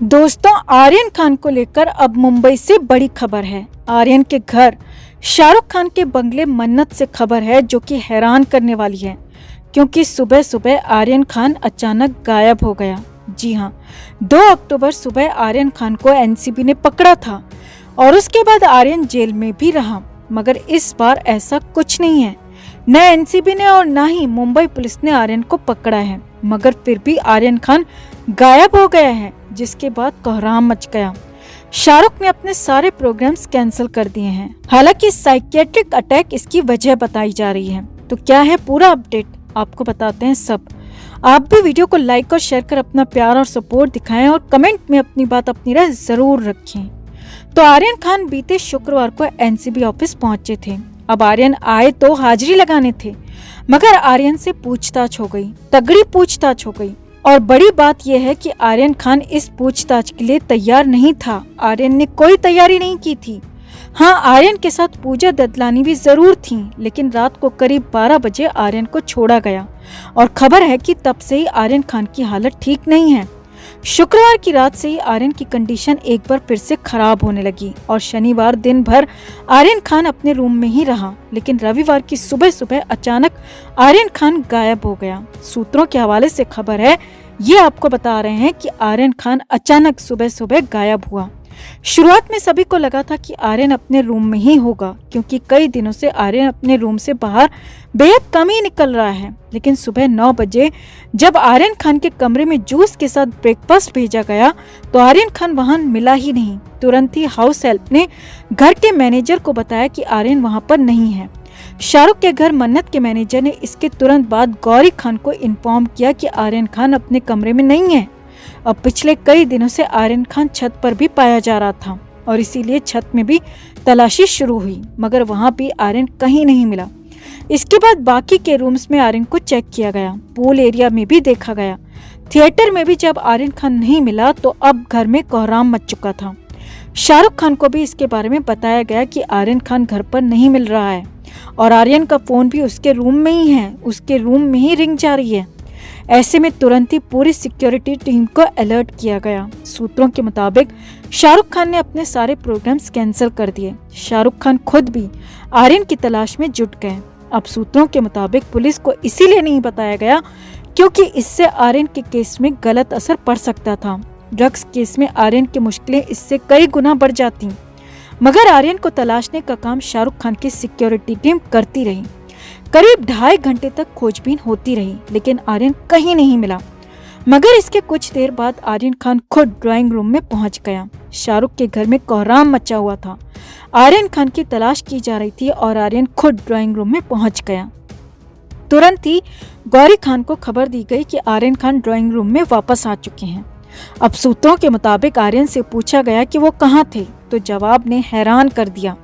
दोस्तों, आर्यन खान को लेकर अब मुंबई से बड़ी खबर है। आर्यन के घर शाहरुख खान के बंगले मन्नत से खबर है जो कि हैरान करने वाली है, क्योंकि सुबह सुबह आर्यन खान अचानक गायब हो गया। जी हाँ, 2 अक्टूबर सुबह आर्यन खान को एनसीबी ने पकड़ा था और उसके बाद आर्यन जेल में भी रहा, मगर इस बार ऐसा कुछ नहीं है। न एनसीबी ने और न ही मुंबई पुलिस ने आर्यन को पकड़ा है, मगर फिर भी आर्यन खान गायब हो गया है, जिसके बाद कोहराम मच गया। शाहरुख ने अपने सारे प्रोग्राम्स कैंसिल कर दिए हैं। हालांकि साइकियाट्रिक अटैक इसकी वजह बताई जा रही है। तो क्या है पूरा अपडेट, आपको बताते हैं सब। आप भी वीडियो को लाइक और शेयर कर अपना प्यार और सपोर्ट दिखाएं और कमेंट में अपनी बात अपनी राय जरूर रखें। तो आर्यन खान बीते शुक्रवार को एनसीबी ऑफिस पहुंचे थे। अब आर्यन आए तो हाजिरी लगाने थे, मगर आर्यन से पूछताछ हो गई, तगड़ी पूछताछ हो गई। और बड़ी बात यह है कि आर्यन खान इस पूछताछ के लिए तैयार नहीं था। आर्यन ने कोई तैयारी नहीं की थी। हाँ, आर्यन के साथ पूजा ददलानी भी जरूर थी, लेकिन रात को करीब 12 बजे आर्यन को छोड़ा गया और खबर है कि तब से ही आर्यन खान की हालत ठीक नहीं है। शुक्रवार की रात से ही आर्यन की कंडीशन एक बार फिर से खराब होने लगी और शनिवार दिन भर आर्यन खान अपने रूम में ही रहा, लेकिन रविवार की सुबह सुबह अचानक आर्यन खान गायब हो गया। सूत्रों के हवाले से खबर है, ये आपको बता रहे हैं कि आर्यन खान अचानक सुबह सुबह गायब हुआ। शुरुआत में सभी को लगा था कि आर्यन अपने रूम में ही होगा, क्योंकि कई दिनों से आर्यन अपने रूम से बाहर बेहद कम ही निकल रहा है। लेकिन सुबह 9 बजे जब आर्यन खान के कमरे में जूस के साथ ब्रेकफास्ट भेजा गया तो आर्यन खान वहां मिला ही नहीं। तुरंत ही हाउस हेल्प ने घर के मैनेजर को बताया कि आर्यन वहां पर नहीं है। शाहरुख के घर मन्नत के मैनेजर ने इसके तुरंत बाद गौरी खान को इन्फॉर्म किया कि आर्यन खान अपने कमरे में नहीं है। अब पिछले कई दिनों से आर्यन खान छत पर भी पाया जा रहा था और इसीलिए छत में भी तलाशी शुरू हुई, मगर वहां भी आर्यन कहीं नहीं मिला। इसके बाद बाकी के रूम्स में आर्यन को चेक किया गया, पूल एरिया में भी देखा गया, थिएटर में भी। जब आर्यन खान नहीं मिला तो अब घर में कोहराम मच चुका था। शाहरुख खान को भी इसके बारे में बताया गया कि आर्यन खान घर पर नहीं मिल रहा है और आर्यन का फोन भी उसके रूम में ही है, उसके रूम में ही रिंग जा रही है। ऐसे में तुरंत ही पूरी सिक्योरिटी टीम को अलर्ट किया गया। सूत्रों के मुताबिक शाहरुख खान ने अपने सारे प्रोग्राम्स कैंसिल कर दिए। शाहरुख खान खुद भी आर्यन की तलाश में जुट गए। अब सूत्रों के मुताबिक पुलिस को इसीलिए नहीं बताया गया क्योंकि इससे आर्यन के केस में गलत असर पड़ सकता था। ड्रग्स केस में आर्यन की मुश्किलें इससे कई गुना बढ़ जाती, मगर आर्यन को तलाशने का काम शाहरुख खान की सिक्योरिटी टीम करती रही। करीब 2.5 घंटे तक खोजबीन होती रही, लेकिन आर्यन कहीं नहीं मिला। मगर इसके कुछ देर बाद आर्यन खान खुद ड्राइंग रूम में पहुंच गया। शाहरुख के घर में कोहराम मचा हुआ था। आर्यन खान की तलाश की जा रही थी और आर्यन खुद ड्राइंग रूम में पहुंच गया। तुरंत ही गौरी खान को खबर दी गई कि आर्यन खान ड्राइंग रूम में वापस आ चुके हैं। अब सूत्रों के मुताबिक आर्यन से पूछा गया कि वो कहाँ थे, तो जवाब ने हैरान कर दिया।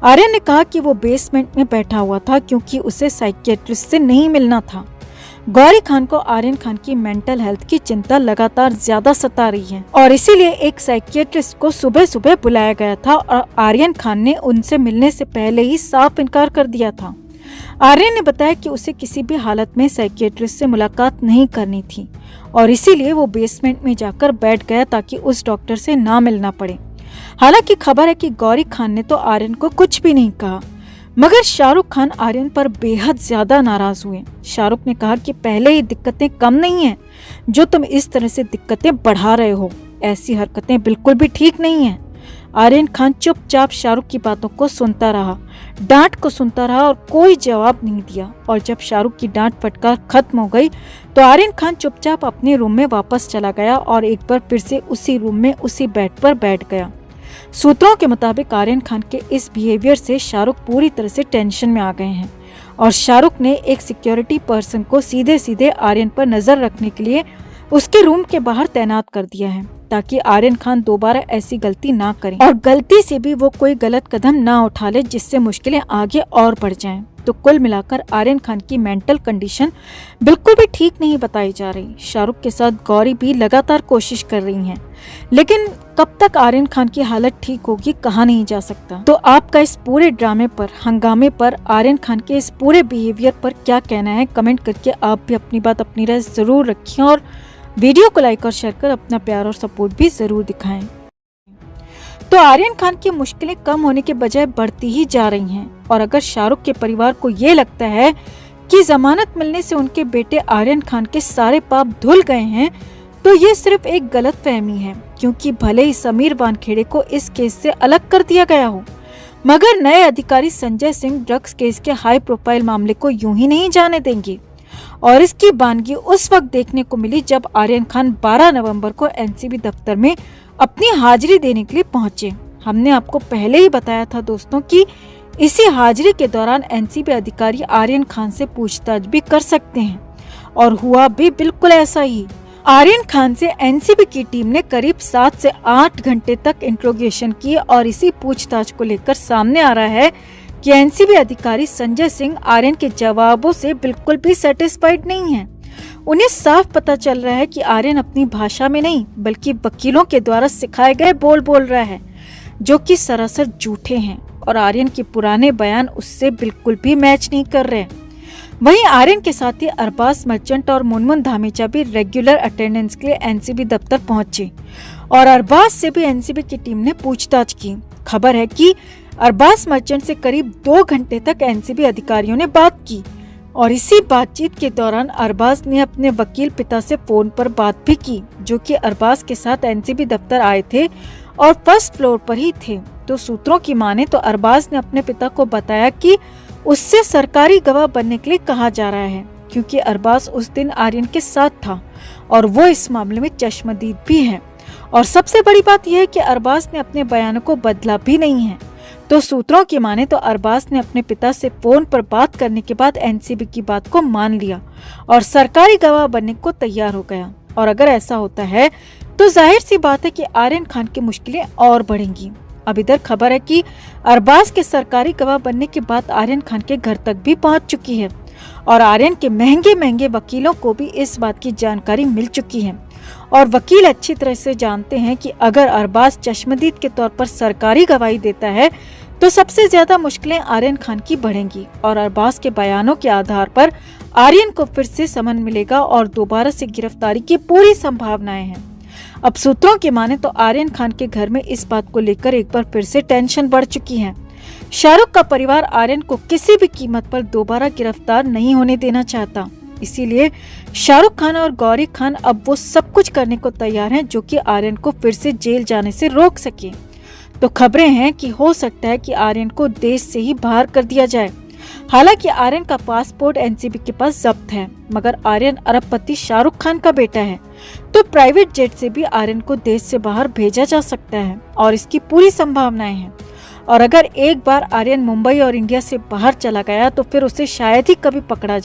आर्यन ने कहा कि वो बेसमेंट में बैठा हुआ था क्योंकि उसे साइकियाट्रिस्ट से नहीं मिलना था। गौरी खान को आर्यन खान की मेंटल हेल्थ की चिंता लगातार ज्यादा सता रही है और इसीलिए एक साइकियाट्रिस्ट को सुबह सुबह बुलाया गया था और आर्यन खान ने उनसे मिलने से पहले ही साफ इनकार कर दिया था। आर्यन ने बताया कि उसे किसी भी हालत में साइकियाट्रिस्ट से मुलाकात नहीं करनी थी और इसीलिए वो बेसमेंट में जाकर बैठ गया ताकि उस डॉक्टर से ना मिलना पड़े। हालांकि खबर है कि गौरी खान ने तो आर्यन को कुछ भी नहीं कहा, मगर शाहरुख खान आर्यन पर बेहद ज्यादा नाराज हुए। शाहरुख ने कहा कि पहले ही दिक्कतें कम नहीं हैं, जो तुम इस तरह से दिक्कतें बढ़ा रहे हो, ऐसी हरकतें बिल्कुल भी ठीक नहीं हैं। आर्यन खान चुपचाप शाहरुख की बातों को सुनता रहा, डांट को सुनता रहा और कोई जवाब नहीं दिया। और जब शाहरुख की डांट फटकार खत्म हो गई तो आर्यन खान चुपचाप अपने रूम में वापस चला गया और एक बार फिर से उसी रूम में उसी बेड पर बैठ गया। सूत्रों के मुताबिक आर्यन खान के इस बिहेवियर से शाहरुख पूरी तरह से टेंशन में आ गए हैं और शाहरुख ने एक सिक्योरिटी पर्सन को सीधे सीधे आर्यन पर नजर रखने के लिए उसके रूम के बाहर तैनात कर दिया है, ताकि आर्यन खान दोबारा ऐसी गलती ना करे और गलती से भी वो कोई गलत कदम ना उठा ले जिससे मुश्किलें आगे और बढ़ जाएं। तो कुल मिलाकर आर्यन खान की मेंटल कंडीशन बिल्कुल भी ठीक नहीं बताई जा रही। शाहरुख के साथ गौरी भी लगातार कोशिश कर रही हैं, लेकिन कब तक आर्यन खान की हालत ठीक होगी कहा नहीं जा सकता। तो आपका इस पूरे ड्रामे पर, हंगामे पर, आर्यन खान के इस पूरे बिहेवियर पर क्या कहना है, कमेंट करके आप भी अपनी बात अपनी राय जरूर रखिए और वीडियो को लाइक और शेयर कर अपना प्यार और सपोर्ट भी जरूर दिखाएं। तो आर्यन खान की मुश्किलें कम होने के बजाय बढ़ती ही जा रही हैं और अगर शाहरुख के परिवार को ये लगता है कि जमानत मिलने से उनके बेटे आर्यन खान के सारे पाप धुल गए हैं तो ये सिर्फ एक गलतफहमी है, क्योंकि भले ही समीर वानखेड़े को इस केस से अलग कर दिया गया हो, मगर नए अधिकारी संजय सिंह ड्रग्स केस के हाई प्रोफाइल मामले को यूं ही नहीं जाने देंगे। और इसकी बानगी उस वक्त देखने को मिली जब आर्यन खान 12 नवंबर को एनसीबी दफ्तर में अपनी हाजिरी देने के लिए पहुंचे। हमने आपको पहले ही बताया था दोस्तों कि इसी हाजिरी के दौरान एनसीबी अधिकारी आर्यन खान से पूछताछ भी कर सकते हैं और हुआ भी बिल्कुल ऐसा ही। आर्यन खान से एनसीबी की टीम ने करीब 7 से 8 घंटे तक इंट्रोगेशन की और इसी पूछताछ को लेकर सामने आ रहा है कि एनसीबी अधिकारी संजय सिंह आर्यन के जवाबों से बिल्कुल भी सेटिस्फाइड नहीं है। उन्हें साफ पता चल रहा है कि आर्यन अपनी भाषा में नहीं बल्कि वकीलों के द्वारा सिखाए गए बोल रहा है, जो कि सरासर झूठे हैं और आर्यन के पुराने बयान उससे बिल्कुल भी मैच नहीं कर रहे। वहीं आर्यन के साथ ही अरबाज मर्चेंट और मुनमुन धामीचा भी रेगुलर अटेंडेंस के लिए एनसीबी दफ्तर पहुंचे और अरबाज से भी एनसीबी की टीम ने पूछताछ की। खबर है कि अरबाज मर्चेंट से करीब 2 घंटे तक एनसीबी अधिकारियों ने बात की और इसी बातचीत के दौरान अरबाज ने अपने वकील पिता से फोन पर बात भी की, जो कि अरबाज के साथ एनसीबी दफ्तर आए थे और फर्स्ट फ्लोर पर ही थे। तो सूत्रों की माने तो अरबाज ने अपने पिता को बताया कि उससे सरकारी गवाह बनने के लिए कहा जा रहा है, क्योंकि अरबाज उस दिन आर्यन के साथ था और वो इस मामले में चश्मदीद भी है। और सबसे बड़ी बात यह है कि अरबाज ने अपने बयानों को बदला भी नहीं है। तो सूत्रों की माने तो अरबाज ने अपने पिता से फोन पर बात करने के बाद एनसीबी की बात को मान लिया और सरकारी गवाह बनने को तैयार हो गया। और अगर ऐसा होता है तो जाहिर सी बात है कि आर्यन खान की मुश्किलें और बढ़ेंगी। अब इधर खबर है कि अरबाज के सरकारी गवाह बनने के बाद आर्यन खान के घर तक भी पहुंच चुकी है और आर्यन के महंगे वकीलों को भी इस बात की जानकारी मिल चुकी है और वकील अच्छी तरह से जानते हैं कि अगर अरबाज चश्मदीद के तौर पर सरकारी गवाही देता है तो सबसे ज्यादा मुश्किलें आर्यन खान की बढ़ेंगी और अरबाज के बयानों के आधार पर आर्यन को फिर से समन मिलेगा और दोबारा से गिरफ्तारी की पूरी संभावनाएं हैं। अब सूत्रों की माने तो आर्यन खान के घर में इस बात को लेकर एक बार फिर से टेंशन बढ़ चुकी है। शाहरुख का परिवार आर्यन को किसी भी कीमत पर दोबारा गिरफ्तार नहीं होने देना चाहता, इसीलिए शाहरुख खान और गौरी खान अब वो सब कुछ करने को तैयार हैं जो कि आर्यन को फिर से जेल जाने से रोक सके। तो खबरें हैं कि हो सकता है कि आर्यन को देश से ही बाहर कर दिया जाए। हालांकि आर्यन का पासपोर्ट एनसीबी के पास जब्त है, मगर आर्यन अरबपति शाहरुख खान का बेटा है, तो प्राइवेट जेट से भी आर्यन को देश से बाहर भेजा जा सकता है और इसकी पूरी संभावनाएं हैं। और अगर एक बार आर्यन मुंबई और इंडिया से बाहर चला गया तो फिर उसे शायद ही कभी पकड़ा